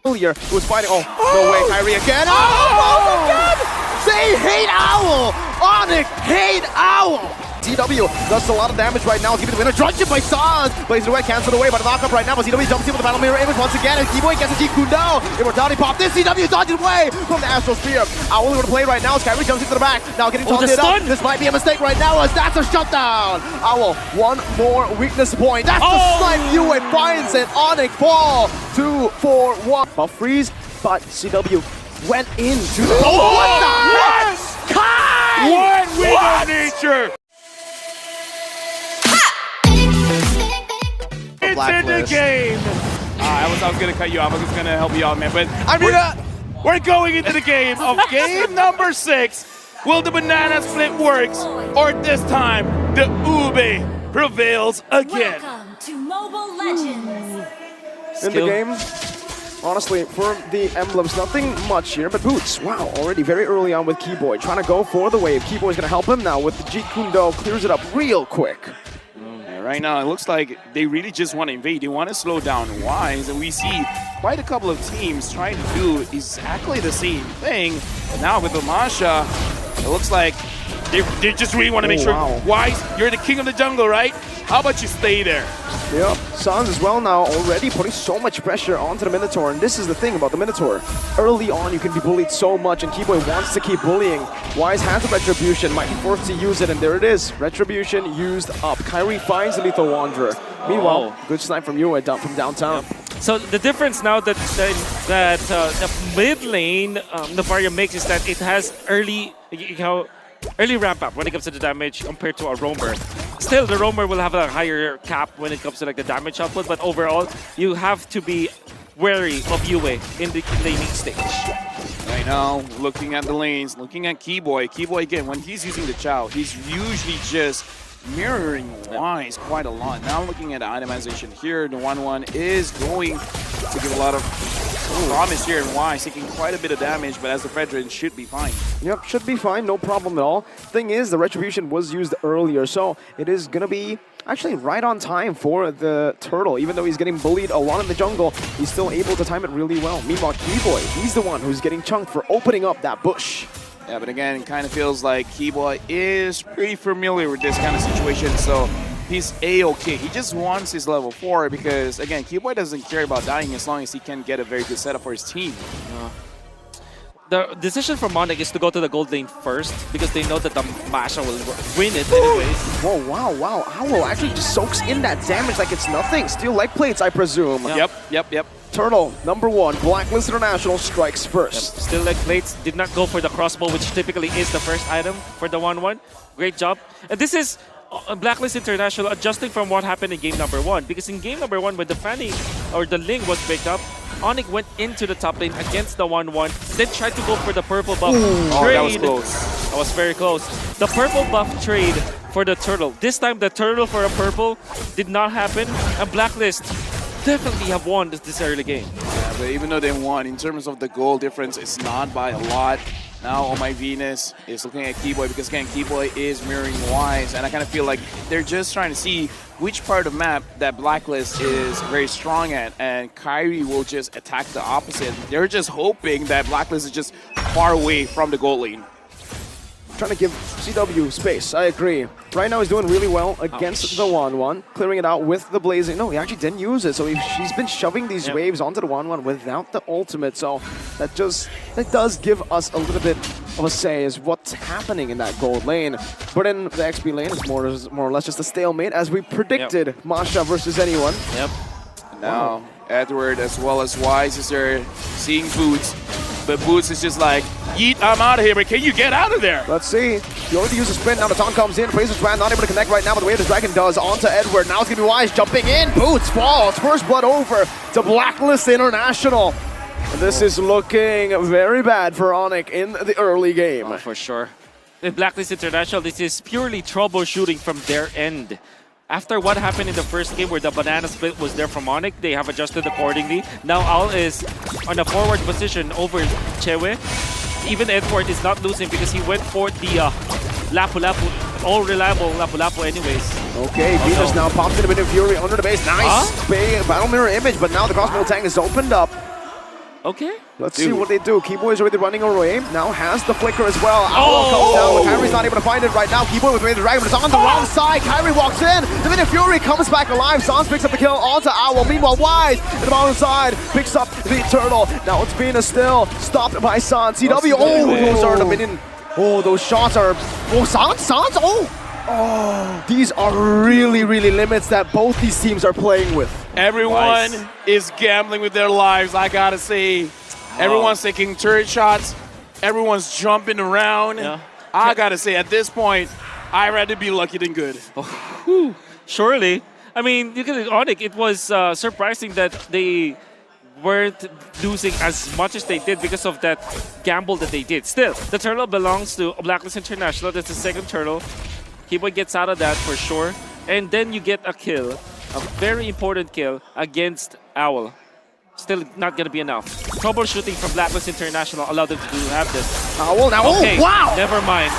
earlier who was fighting. Oh, no way, Kyrie again. Oh, again! They hate Owl! ONIC hate Owl! CW does a lot of damage right now. Keeping the winner. Drunken by Sans. Blazing away, cancelled away by the knockup right now. But CW jumps in with the battle mirror image once again. And Keyboy gets a G-Kundo. Immortality pop. This CW dodges away from the Astral Spear. Owl over to play right now as Kyrie jumps into the back. Now getting taunted up. This might be a mistake right now as that's a shutdown. Owl, one more weakness point. That's the snipe Yue finds it. ONIC fall 2-4-1. Buff freeze, but CW went into the... Oh, what the? yes! Kai! One with our nature! It's in the game! I was gonna cut you off, I was gonna help you out, man, but we're going into the game of game number 6. Will the banana split works, or this time, the Ube prevails again? Welcome to Mobile Legends! In the game, honestly, for the emblems, nothing much here, but Boots, wow, already very early on with Keyboy, trying to go for the wave. Keyboy's gonna help him now with the G-Kundo, clears it up real quick. Right now, it looks like they really just want to invade. They want to slow down Wise, and we see quite a couple of teams trying to do exactly the same thing. But now with the Masha, it looks like they just really want to make sure, Wise, you're the king of the jungle, right? How about you stay there? Yep, Sans as well now already putting so much pressure onto the Minotaur, and this is the thing about the Minotaur. Early on, you can be bullied so much, and Keyboy wants to keep bullying. Wise has a Retribution, might be forced to use it, and there it is. Retribution used up. Kyrie finds the Lethal Wanderer. Meanwhile, good snipe from Yue from downtown. So the difference now that the mid lane Navaria makes is that it has early ramp up when it comes to the damage compared to a roamer. Still, the roamer will have a higher cap when it comes to like the damage output, but overall, you have to be wary of Yue in the laning stage. Right now, looking at the lanes, looking at Keyboy. Keyboy, again, when he's using the Chow, he's usually just mirroring Wise quite a lot. Now looking at the itemization here, the 1-1 is going to give a lot of promise here, and Wise taking quite a bit of damage, but as the Fedrin should be fine. Yep, should be fine, no problem at all. Thing is, the Retribution was used earlier, so it is gonna be actually right on time for the Turtle. Even though he's getting bullied a lot in the jungle, he's still able to time it really well. Meanwhile, Keyboy, he's the one who's getting chunked for opening up that bush. Yeah, but again, it kind of feels like Keyboy is pretty familiar with this kind of situation, so he's A-okay. He just wants his level 4 because, again, Keyboy doesn't care about dying as long as he can get a very good setup for his team. The decision from ONIC is to go to the gold lane first because they know that the Masha will win it anyways. Whoa, wow. Owl actually just soaks in that damage like it's nothing. Steel leg plates, I presume. Yep. Turtle, #1, Blacklist International strikes first. Yep. Still leg plates, did not go for the crossbow, which typically is the first item for the 1-1. Great job. And this is Blacklist International adjusting from what happened in game number 1. Because in game number 1, when the Fanny or the Ling was picked up, ONIC went into the top lane against the 1-1, then tried to go for the purple buff trade. That was close. That was very close. The purple buff trade for the Turtle. This time, the Turtle for a purple did not happen, and Blacklist definitely have won this early game. Yeah, but even though they won, in terms of the goal difference, it's not by a lot. Now, Oh My Venus is looking at Keyboy because, again, Keyboy is mirroring Wise, and I kind of feel like they're just trying to see which part of the map that Blacklist is very strong at, and Kyrie will just attack the opposite. They're just hoping that Blacklist is just far away from the gold lane. Trying to give CW space, I agree. Right now he's doing really well against the 1-1, clearing it out with the Blazing. No, he actually didn't use it, so she's been shoving these waves onto the 1-1 without the ultimate, so that does give us a little bit of a say as what's happening in that gold lane. But in the XP lane, it's more or less just a stalemate, as we predicted. Masha versus anyone. Yep. Now, Edward as well as Wise is there seeing Boots. But Boots is just like, yeet, I'm out of here, but can you get out of there? Let's see. He already used a sprint, now the taunt comes in. Fraser's Brand not able to connect right now, but the way the Dragon does onto Edward. Now it's going to be Wise jumping in. Boots falls. First blood over to Blacklist International. And this is looking very bad for ONIC in the early game. Oh, for sure. With Blacklist International, this is purely troubleshooting from their end. After what happened in the first game where the banana split was there from ONIC, they have adjusted accordingly. Now Owl is on a forward position over Chewe. Even Edward is not losing because he went for the Lapu-Lapu, all reliable Lapu-Lapu anyways. Okay, Venus now pops in a bit of fury under the base. Nice battle mirror image, but now the crossbow tank is opened up. Okay. Let's see what they do. Keyboy is already running away. Now has the flicker as well. Owl comes down, but Kyrie's not able to find it right now. Keyboy with the Dragon, but it's on the wrong side. Kyrie walks in. Divinity Fury comes back alive. Sans picks up the kill onto Owl. Meanwhile, Wise in the bottom side picks up the turtle. Now it's Venus still stopped by Sans. CW. Oh, those are the minion. Oh, those shots are. Oh, Sans. Oh, these are really limits that both these teams are playing with. Everyone is gambling with their lives, I gotta say. Everyone's taking turret shots. Everyone's jumping around. Yeah. I gotta say, at this point, I'd rather be lucky than good. Surely. I mean, you can ONIC, it was surprising that they weren't losing as much as they did because of that gamble that they did. Still, the turtle belongs to Blacklist International. That's the second turtle. Keyboy gets out of that for sure. And then you get a kill, a very important kill against Owl. Still not going to be enough. Troubleshooting from Blacklist International allowed them to have this. Owl now, Okay, oh wow! never mind.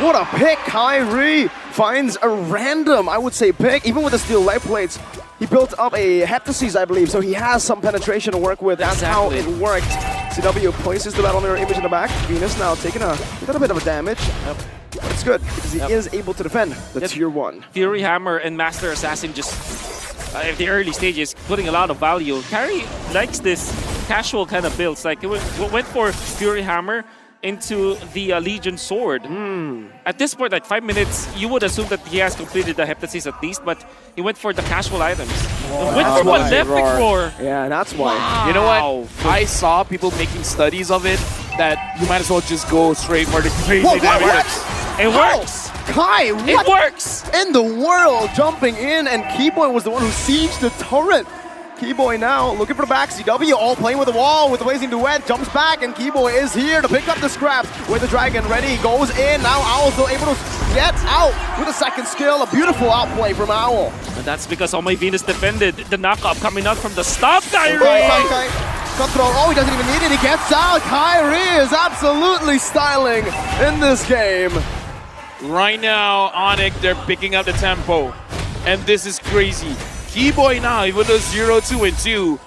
What a pick! Kyrie finds a random, I would say, pick. Even with the steel light plates, he built up a heptasis, I believe, so he has some penetration to work with. That's how it worked. CW places the battle mirror image in the back. Venus now taking a little bit of a damage. But it's good because he is able to defend the tier 1. Fury Hammer and Master Assassin just at the early stages putting a lot of value. Carry likes this casual kind of builds. Like it went for Fury Hammer into the Legion Sword. At this point, like 5 minutes, you would assume that he has completed the heptasis at least, but he went for the casual items. Went for one left roar. Yeah, that's why. Wow. You know what? I saw people making studies of it that you might as well just go straight for the crazy damage. It works. Kai, what It works. in the world? Jumping in, and Keyboy was the one who sieged the turret. Keyboy now looking for the back. CW all playing with the wall with the blazing duet. Jumps back, and Keyboy is here to pick up the scraps with the dragon ready. Goes in. Now Owl still able to get out with a second skill. A beautiful outplay from Owl. And that's because All My Venus defended the knockup coming out from the stop. Kyrie. Control. Oh, he doesn't even need it. He gets out. Kyrie is absolutely styling in this game. Right now, ONIC, they're picking up the tempo. And this is crazy. Keyboy now, even though 0-2 and 2.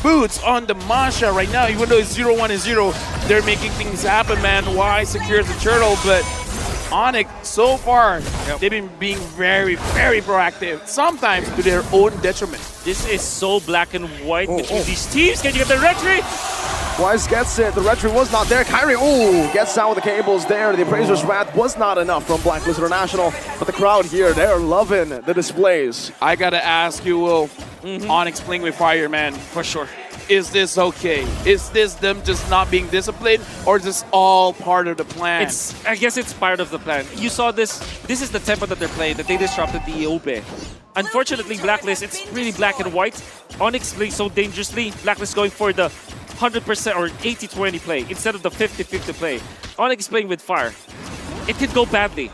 Boots on the Masha right now, even though it's 0-1 and 0. They're making things happen, man. Wise secures the turtle, but ONIC, so far, they've been being very proactive. Sometimes to their own detriment. This is so black and white between these teams. Can you get the retry? Wise gets it. The retry was not there. Kyrie, gets out with the cables there. The Appraiser's Wrath was not enough from Blacklist International. But the crowd here, they're loving the displays. I gotta ask you, Will, ONIC playing with fire, man. For sure. Is this okay? Is this them just not being disciplined, or is this all part of the plan? I guess it's part of the plan. You saw this. This is the tempo that they're playing, that they disrupted the Ope. Unfortunately, Blacklist, it's really black and white. ONIC plays so dangerously. Blacklist going for the 100% or 80-20 play instead of the 50-50 play. ONIC is playing with fire. It could go badly.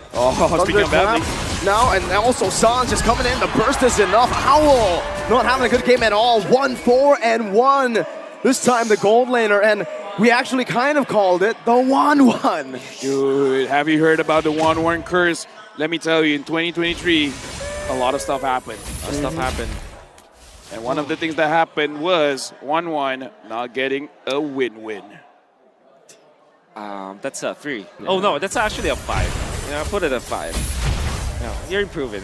Speaking of badly. Now, and also Sans just coming in. The burst is enough. Owl not having a good game at all. 1-4-1. This time the gold laner, and we actually kind of called it the 1-1. Dude, have you heard about the 1-1 curse? Let me tell you, in 2023, a lot of stuff happened. And one of the things that happened was 1-1 not getting a win-win. That's a 3. Yeah. Oh no, that's actually a 5. Yeah, I put it at 5. No, you're improving.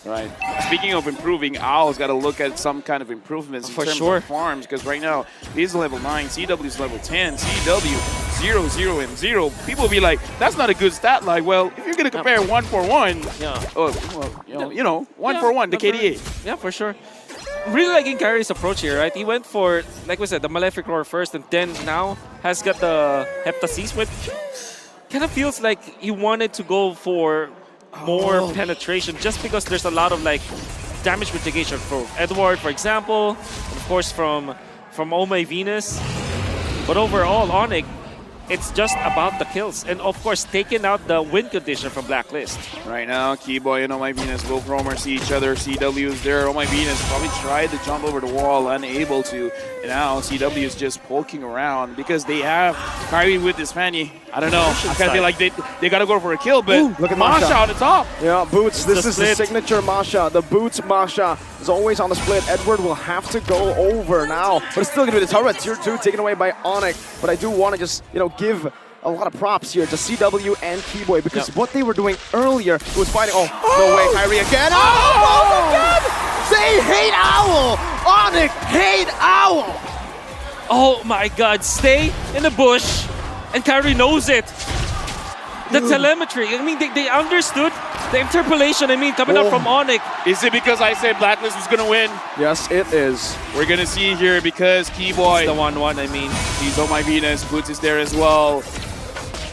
Right. Speaking of improving, Owl's got to look at some kind of improvements in terms of farms, because right now he's level 9, CW is level 10, CW 0, 0, and 0. People will be like, that's not a good stat line. Well, if you're going to compare 1-4-1, 1-4-1 to KDA. Yeah, for sure. Really liking Kyrie's approach here, right? He went for, like we said, the Malefic Roar first, and then now has got the Heptasis, which kind of feels like he wanted to go for more penetration, just because there's a lot of like damage mitigation from Edward, for example, and of course from Oh My Venus. But overall, ONIC It's just about the kills. And of course, taking out the win condition from Blacklist. Right now, Keyboy and Oh My Venus, both roamers see each other. CW is there. Oh My Venus probably tried to jump over the wall, unable to. And now CW is just poking around because they have Kyrie with this Fanny. I don't know. I kind of feel like they got to go for a kill, but look at Masha Masha on the top. Yeah, Boots, this is the split. signature Masha. The Boots Masha is always on the split. Edward will have to go over now, but it's still going to be the turret. Tier 2 taken away by ONIC. But I do want to just, give a lot of props here to CW and Keyboy because what they were doing earlier was fighting. Oh, no way, Kyrie again. Oh, again! They hate Owl! ONIC hate Owl! Oh my god, stay in the bush. And Kyrie knows it. The telemetry, I mean, they understood the interpolation, coming up from ONIC. Is it because I said Blacklist was going to win? Yes, it is. We're going to see here because Keyboy, The 1-1, he's Oh My Venus, Boots is there as well.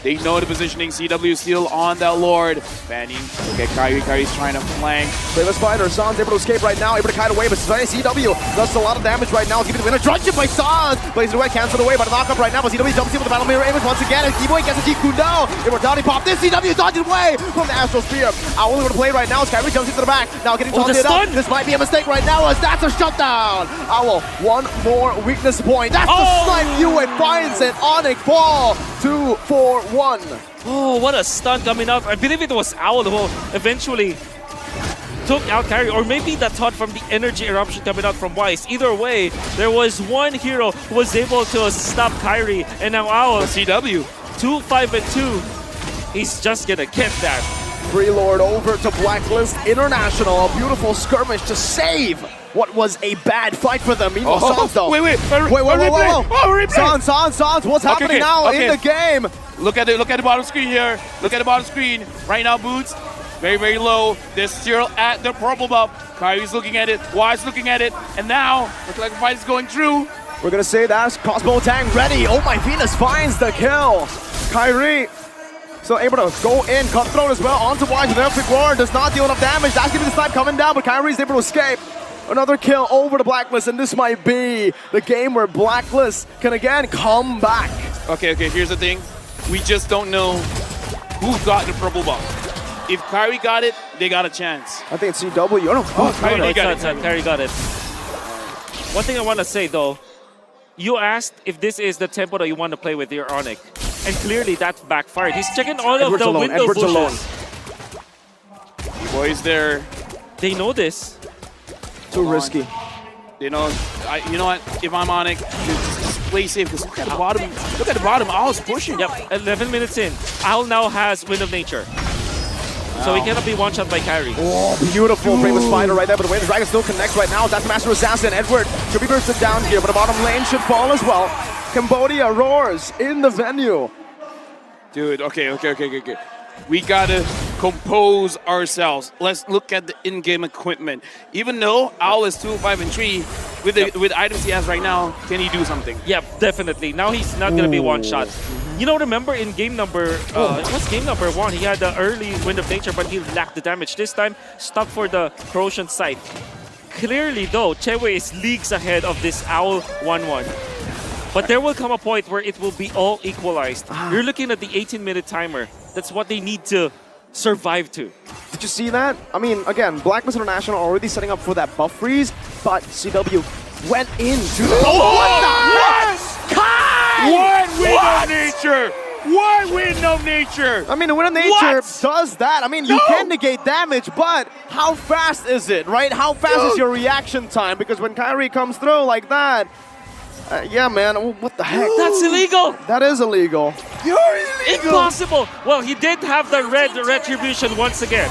They know the positioning. CW is still on that Lord. Fanny, look at Kyrie. Kyrie's trying to flank. Famous fighter, Sans able to escape right now, able to kite away, but CW does a lot of damage right now. Giving the winner, drunken by Sans. Plays it away, cancelled away by the knockup right now, but CW jumps in with the battle mirror image once again, and Keyboy gets a G-Kun down. Immortality pop. This CW dodged away from the Astral Spear. Owl able to play right now as Kyrie jumps into the back. Now getting taunted up. This might be a mistake right now as that's a shutdown. Owl, one more weakness point. That's the snipe you and finds it. ONIC fall 2-4-1. Oh, what a stun coming out. I believe it was Owl who eventually took out Kyrie, or maybe that thought from the energy eruption coming out from Weiss. Either way, there was one hero who was able to stop Kyrie, and now Owl, CW. 2-5-2. He's just gonna get that. Free Lord over to Blacklist International. A beautiful skirmish to save what was a bad fight for them. Meanwhile, Sans though. Wait. Whoa. Sans, what's happening now in the game? Look at the bottom screen here. Look at the bottom screen. Right now, Boots, very, very low. They're still at the purple buff. Kyrie's looking at it. Wise looking at it. And now, looks like the fight is going through. We're going to say that's crossbow tang ready. Oh My Venus finds the kill. Kyrie still able to go in. Cutthroat as well. Onto Wise with Electric Roar. Does not deal enough damage. That's going to be the snipe coming down, but Kyrie's able to escape. Another kill over to Blacklist, and this might be the game where Blacklist can again come back. Okay, here's the thing. We just don't know who got the purple buff. If Kyrie got it, they got a chance. I think it's CW. Oh, no. Kyrie got it. Kyrie got it. One thing I want to say though, you asked if this is the tempo that you want to play with your ONIC, and clearly that backfired. He's checking all of the window bushes. Boys there. They know this. Too risky. You know, you know what? If I'm ONIC, just play safe. Because look at the bottom. Look at the bottom. Owl's pushing. Yep, 11 minutes in. Owl now has Wind of Nature. So he cannot be one-shot by Kyrie. Oh, beautiful Famous Fighter right there, but the way the Dragon still connects right now. That's Master Assassin. Edward should be bursted down here, but the bottom lane should fall as well. Cambodia roars in the venue. Dude, okay. We gotta compose ourselves. Let's look at the in-game equipment. Even though Owl is 2-5-3, with the items he has right now, can he do something? Yep, definitely. Now he's not gonna be one-shot. You know, remember in game number, it was game number 1, he had the early Wind of Nature, but he lacked the damage. This time, stuck for the Corrosion Sight. Clearly though, Chewe is leagues ahead of this Owl 1-1. But there will come a point where it will be all equalized. You're looking at the 18-minute timer. That's what they need to survive to. Did you see that? I mean, again, Blacklist International already setting up for that buff freeze, but CW went into the... What? Wind of Nature! What Wind of Nature? I mean, the Wind of Nature does that. I mean, you can negate damage, but how fast is it, right? How fast is your reaction time? Because when Kyrie comes through like that, yeah, man, what the heck? That's illegal! That is illegal. You're illegal! Impossible! Well, he did have the red retribution once again.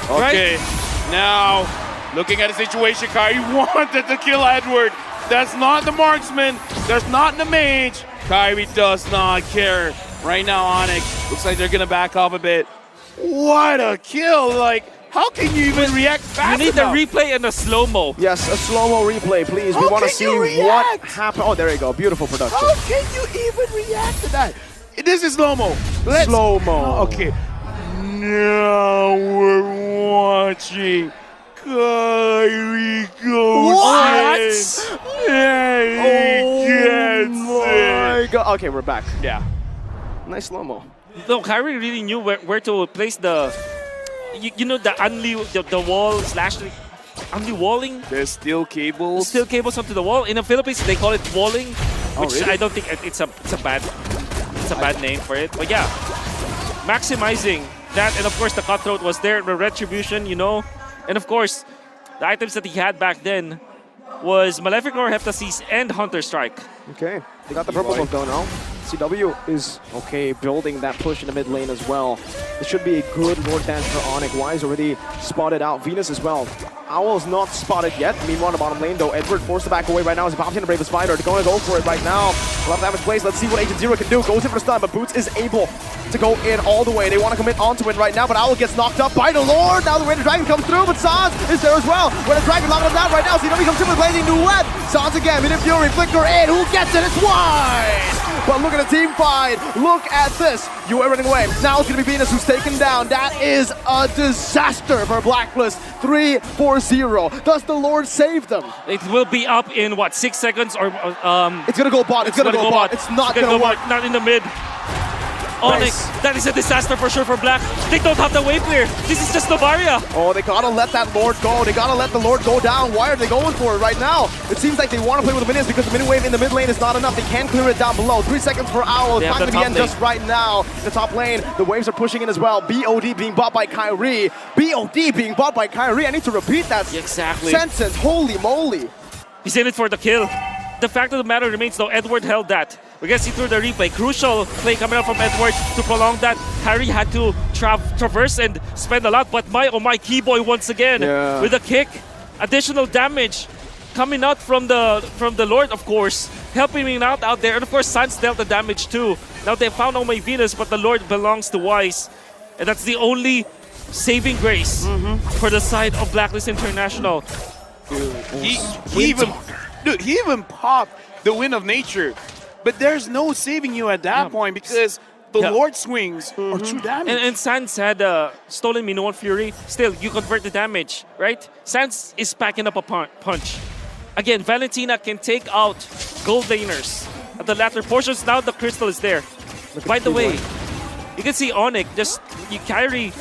Okay, right? Now, looking at the situation, Kyrie wanted to kill Edward. That's not the marksman. That's not the mage. Kyrie does not care. Right now, ONIC looks like they're going to back off a bit. What a kill! Like, how can you even react fast You need enough? the replay and the slow-mo. Yes, a slow-mo replay, please. We want to see what happened. Oh, there you go. Beautiful production. How can you even react to that? This is slow-mo. Slow-mo. Okay. Now we're watching Kyrie go in. And he gets it. God. Okay, we're back. Yeah. Nice slow-mo. No, Kyrie really knew where to place the, you know, the the wall slash unli-walling. There's still cables. Still cables onto the wall. In the Philippines, they call it walling, which really? I don't think it's a bad name for it. But yeah, maximizing that, and of course the cutthroat was there, the retribution, you know, and of course the items that he had back then was Malefic Roar, Heptasis, and Hunter Strike. Okay, they got the purple book though now. CW is, okay, building that push in the mid lane as well. This should be a good Lord Dance for ONIC. Wise already spotted out. Venus as well. Owl's not spotted yet. Meanwhile, on the bottom lane though, Edward forced to back away right now as he pops in to Brave the Spider. They're going to go for it right now. A lot of damage plays. Let's see what Agent Zero can do. Goes in for the stun, but Boots is able to go in all the way. They want to commit onto it right now, but Owl gets knocked up by the Lord. Now the Raider Dragon comes through, but Sans is there as well. Raider Dragon locking him down right now. CW comes in with Blazing Duet. Sans again, Mid Fury, Flicker in. Who gets it? It's Wise! But look at the team fight. Look at this. You are running away. Now it's going to be Venus who's taken down. That is a disaster for Blacklist. 3-4-0. Does the Lord save them? It will be up in what, 6 seconds or It's going to go bot. It's going to go bot. It's not going to work. Bot, not in the mid. ONIC, that is a disaster for sure for Black. They don't have the wave clear. This is just Novaria. Oh, they gotta let that Lord go. They gotta let the Lord go down. Why are they going for it right now? It seems like they want to play with the minions because the minion wave in the mid lane is not enough. They can clear it down below. 3 seconds for Owl. It's not going to be end just right now. The top lane, the waves are pushing in as well. BOD being bought by Kyrie. BOD being bought by Kyrie. I need to repeat that sentence. Holy moly. He's in it for the kill. The fact of the matter remains though, Edward held that. We can see through the replay. Crucial play coming up from Edward to prolong that. Kyrie had to traverse and spend a lot, but oh my, Keyboy once again with a kick. Additional damage coming out from the Lord, of course, helping him out there. And of course, Sans dealt the damage too. Now they found Oh My Venus, but the Lord belongs to Wise. And that's the only saving grace for the side of Blacklist International. He even popped the Wind of Nature, but there's no saving you at that point because the Lord swings are too damage. And Sans had stolen Minoan Fury. Still, you convert the damage, right? Sans is packing up a punch. Again, Valentina can take out gold laners at the latter portions. Now the crystal is there. By the way, you can see ONIC Kyrie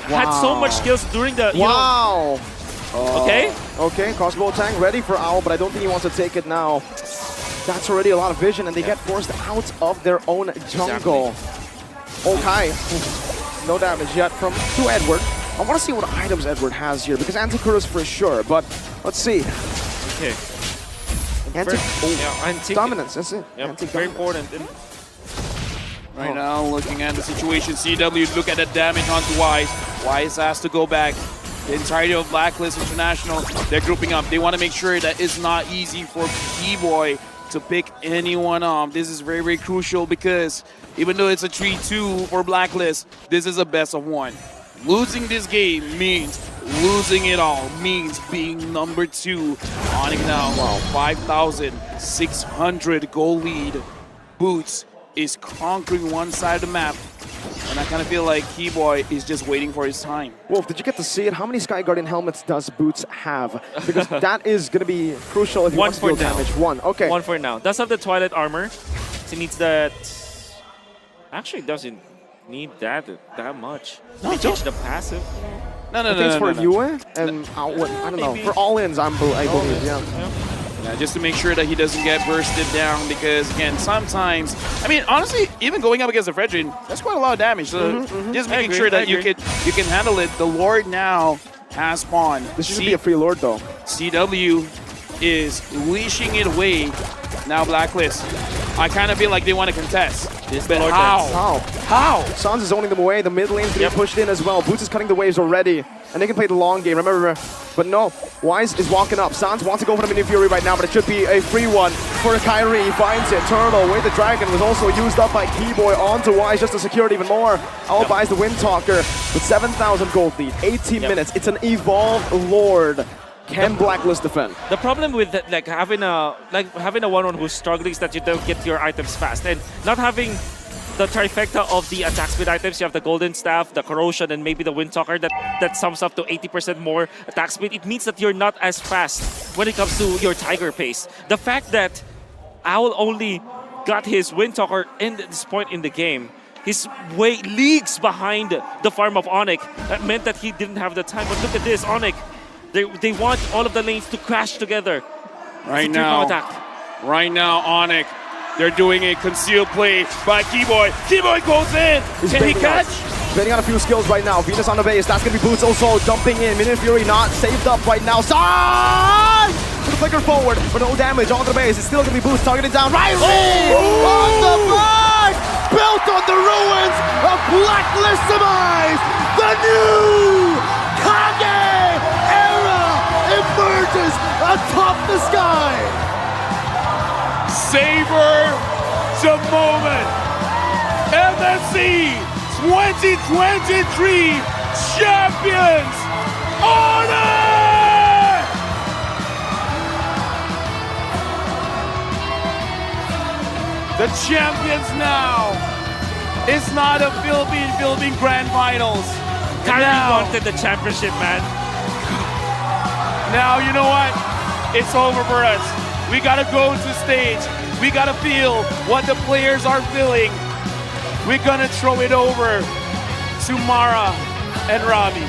had so much skills during the Okay, crossbow tank ready for Owl, but I don't think he wants to take it now. That's already a lot of vision, and they get forced out of their own jungle. Okay, no damage yet to Edward. I want to see what items Edward has here, because Anticuras for sure, but let's see. Okay. Dominance, that's it. Yep, very important. Right now, looking at the situation, CW, look at the damage onto Wise. Wise has to go back. The entirety of Blacklist International, they're grouping up. They want to make sure that it's not easy for Keyboy to pick anyone up. This is very, very crucial because even though it's a 3-2 for Blacklist, this is a best of 1. Losing this game means losing it all, means being number 2. ONIC now, 5,600 goal lead. Boots is conquering one side of the map. And I kind of feel like Keyboy is just waiting for his time. Wolf, did you get to see it? How many Sky Guardian helmets does Boots have? Because that is going to be crucial if he wants to deal damage. One, okay. One for now. Does have the Twilight Armor. He needs that. Actually, doesn't need that much. No, he changed the passive. No. For Yue and I don't know. For all-ins, I believe, yeah. Just to make sure that he doesn't get bursted down because, again, sometimes, I mean, honestly, even going up against the Fredrin, that's quite a lot of damage. So just making sure that you can handle it. The Lord now has spawned. This should be a free Lord, though. CW is leashing it away. Now Blacklist. I kind of feel like they want to contest. But how? Sans is zoning them away. The mid lane's getting pushed in as well. Boots is cutting the waves already. And they can play the long game, remember. But no, Wise is walking up. Sans wants to go for the Minion Fury right now, but it should be a free one for Kyrie. He finds it. Turtle with the Dragon was also used up by Keyboy onto Wise just to secure it even more. Owl buys the Windtalker with 7,000 gold lead, 18 minutes. It's an evolved Lord. Can Blacklist defend? The problem with having a one-on who's struggling is that you don't get your items fast, and not having the trifecta of the attack speed items. You have the Golden Staff, the Corrosion, and maybe the Windtalker that sums up to 80% more attack speed. It means that you're not as fast when it comes to your Tiger pace. The fact that Owl only got his Windtalker in this point in the game He's way leagues behind the farm of ONIC. That meant that he didn't have the time. But look at this, ONIC. They want all of the lanes to crash together. Right now, ONIC, they're doing a concealed play by Keyboy. Keyboy goes in. Can he catch? Betting on a few skills right now. Venus on the base. That's going to be Boots also jumping in. Minute Fury not saved up right now. Side! To the flicker forward, but no damage on the base. It's still going to be Boots targeting down. Riley! On the back! Built on the ruins of Blacklist demise! The new Kage era emerges atop the sky! Savor the moment. MSC 2023 champions ONIC! The champions now is not a Philippine Grandfinals. Kyrie wanted the championship, man. Now, you know what? It's over for us. We gotta go to stage. We gotta feel what the players are feeling. We're gonna throw it over to Mara and Robbie.